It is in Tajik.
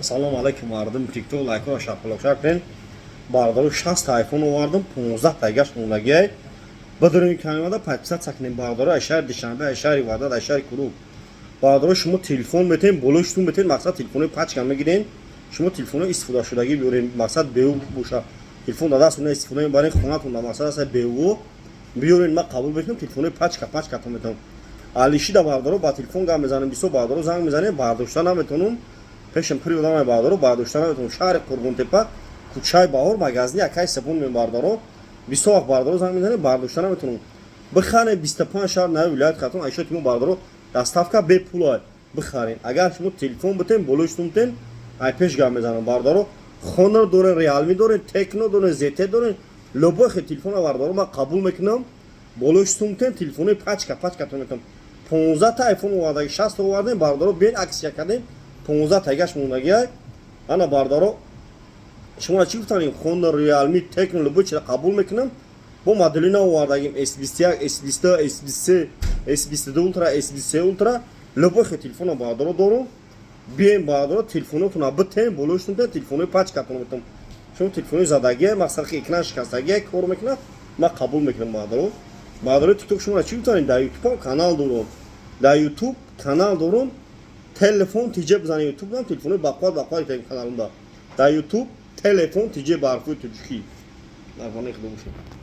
Салом алайкум мардум тикток лайкро шапалоша кунед. Бардору 60 айфон овардим 15 тагаш монагиай. Бадурин камада 500 сакнем бардору ашар дишанбе ашари вадад ашари курук. Бардору шумо телефон метен болоштун метен мақсад телефони пачка мегирен. Шумо телефони истифодашудаги биёрен мақсад беу боша. Телефон дада суна истифода мебарен хонатун да мақсад аст беу биёрен ма қабул метем телефони пачка то метем. Алишида бардору ба телефон гам мезанем бисо бардору занг мезанем бардоштан наметонум. Пешем приодам бардору бардоштан наметонум шаҳри Қурбонтепа кучай баҳор магазини акай сабун мен бардору бисо вақт бардору занг мезанем бардоштан наметонум. Бихане 25 шаҳр нави вилоят хатун айшо тимо бардору доставка бепулай бихарин. Агар шумо телефон битен болоштун тен ай пеш гам мезанем бардору Honor дорен, Realme дорен, Tecno дорен, ZT дорен, любой телефон бардору ма қабул мекунам. Болоштун тен телефони пачка то метам. 15 та айфон овардаги 60 овардем бардору бен аксия кардем 15 тагаш мондагиай. Ана бардору шумо чӣ гуфтанем Honor, Realme, Tecno любой чиро қабул мекунам. Бо моделина овардагим S21, S22, S23, S22 Ultra, S23 Ultra любой телефон бардору дорум. Бием бардору телефонотуна битем болоштун тен телефони пачка то метам. Шумо телефони задагиай мақсад ки экран шикастагиай кор мекунад ма қабул мекунам бардору. Бардору TikTok шумо чӣ гуфтанем дар YouTube канал дорум. Дар YouTube канал дорум. Телефон тиҷа бизани YouTube дам телефони бақват каналымда. Дар YouTube телефон тиҷа барфуи туҷки. Нарвоне худо бошед.